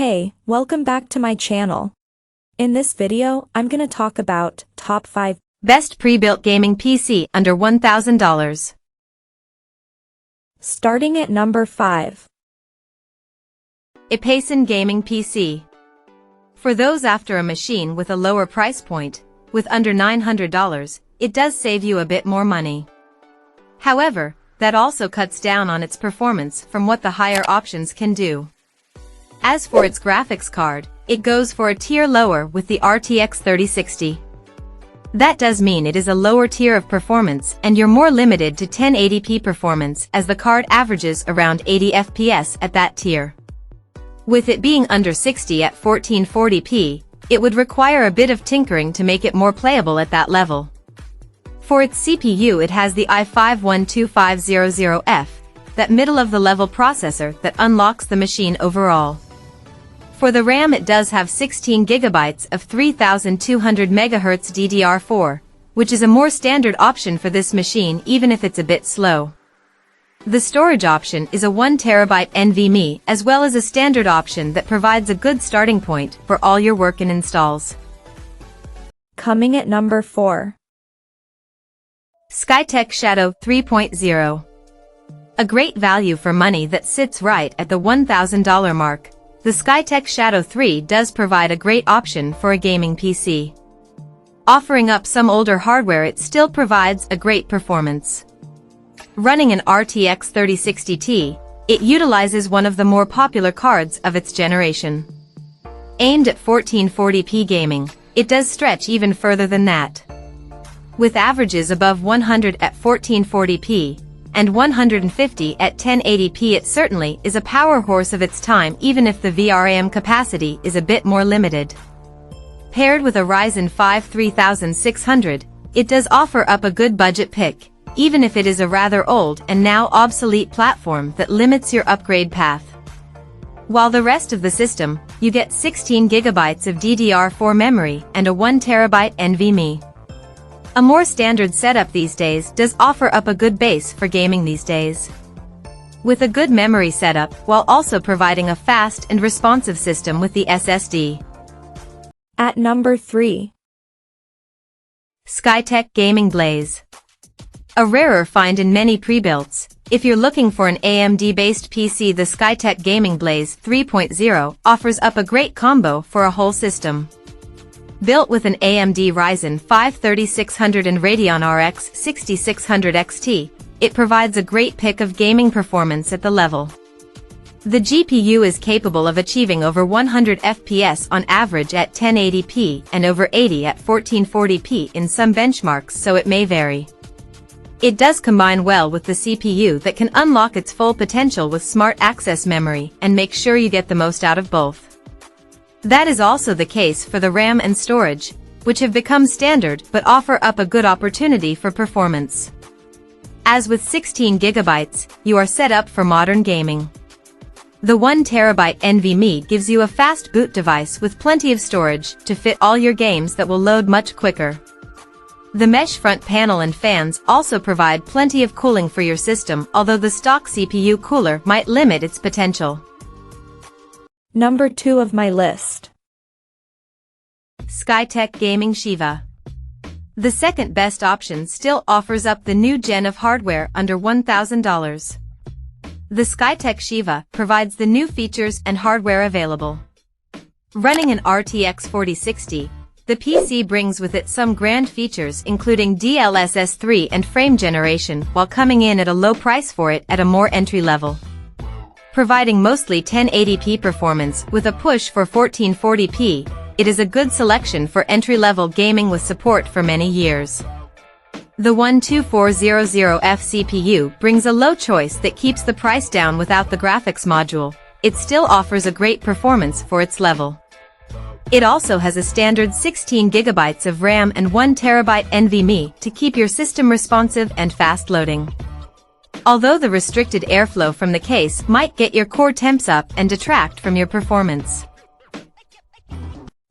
Hey, welcome back to my channel. In this video, I'm gonna talk about top 5 best pre-built gaming PC under $1,000. Starting at number 5. IPASON Gaming PC. For those after a machine with a lower price point, with under $900, it does save you a bit more money. However, that also cuts down on its performance from what the higher options can do. As for its graphics card, it goes for a tier lower with the RTX 3060. That does mean it is a lower tier of performance and you're more limited to 1080p performance as the card averages around 80 FPS at that tier. With it being under 60 at 1440p, it would require a bit of tinkering to make it more playable at that level. For its CPU, it has the i5-12500F, that middle-of-the-level processor that unlocks the machine overall. For the RAM, it does have 16 GB of 3200 MHz DDR4, which is a more standard option for this machine even if it's a bit slow. The storage option is a 1TB NVMe as well as a standard option that provides a good starting point for all your work and installs. Coming at number 4. Skytech Shadow 3.0. A great value for money that sits right at the $1,000 mark. The Skytech Shadow 3 does provide a great option for a gaming PC. Offering up some older hardware, it still provides a great performance. Running an RTX 3060 Ti, it utilizes one of the more popular cards of its generation. Aimed at 1440p gaming, it does stretch even further than that. With averages above 100 at 1440p, and 150 at 1080p, it certainly is a power horse of its time even if the VRAM capacity is a bit more limited. Paired with a Ryzen 5 3600, it does offer up a good budget pick, even if it is a rather old and now obsolete platform that limits your upgrade path. While the rest of the system, you get 16 GB of DDR4 memory and a 1TB NVMe. A more standard setup these days does offer up a good base for gaming these days. With a good memory setup while also providing a fast and responsive system with the SSD. At number 3. Skytech Gaming Blaze. A rarer find in many pre-builts. If you're looking for an AMD-based PC, the Skytech Gaming Blaze 3.0 offers up a great combo for a whole system. Built with an AMD Ryzen 5 3600 and Radeon RX 6600 XT, it provides a great pick of gaming performance at the level. The GPU is capable of achieving over 100 FPS on average at 1080p and over 80 at 1440p in some benchmarks, so it may vary. It does combine well with the CPU that can unlock its full potential with smart access memory and make sure you get the most out of both. That is also the case for the RAM and storage, which have become standard but offer up a good opportunity for performance. As with 16 GB, you are set up for modern gaming. The 1TB NVMe gives you a fast boot device with plenty of storage to fit all your games that will load much quicker. The mesh front panel and fans also provide plenty of cooling for your system, although the stock CPU cooler might limit its potential. Number 2 of my list. Skytech Gaming Shiva. The second best option still offers up the new gen of hardware under $1,000. The Skytech Shiva provides the new features and hardware available. Running an RTX 4060, the PC brings with it some grand features including DLSS 3 and frame generation while coming in at a low price for it at a more entry level. Providing mostly 1080p performance with a push for 1440p, it is a good selection for entry-level gaming with support for many years. The 12400F CPU brings a low choice that keeps the price down without the graphics module. It still offers a great performance for its level. It also has a standard 16 GB of RAM and 1TB NVMe to keep your system responsive and fast loading. Although the restricted airflow from the case might get your core temps up and detract from your performance.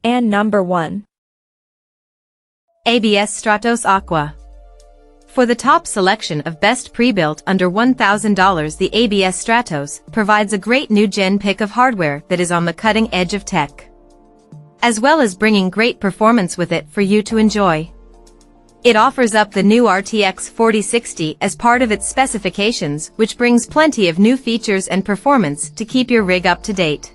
And number 1. ABS Stratos Aqua. For the top selection of best pre-built under $1,000, the ABS Stratos provides a great new-gen pick of hardware that is on the cutting edge of tech, as well as bringing great performance with it for you to enjoy. It offers up the new RTX 4060 as part of its specifications, which brings plenty of new features and performance to keep your rig up to date.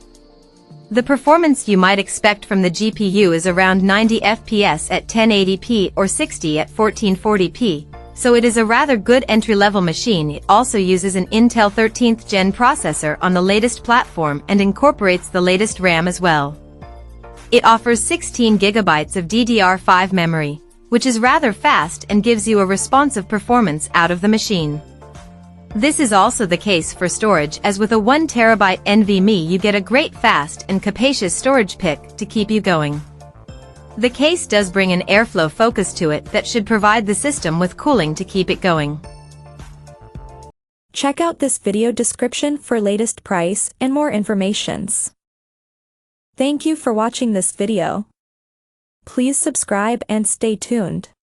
The performance you might expect from the GPU is around 90 FPS at 1080p or 60 at 1440p, so it is a rather good entry-level machine. It also uses an Intel 13th Gen processor on the latest platform and incorporates the latest RAM as well. It offers 16 GB of DDR5 memory, which is rather fast and gives you a responsive performance out of the machine. This is also the case for storage, as with a 1 TB NVMe you get a great fast and capacious storage pick to keep you going. The case does bring an airflow focus to it that should provide the system with cooling to keep it going. Check out this video description for latest price and more informations. Thank you for watching this video. Please subscribe and stay tuned.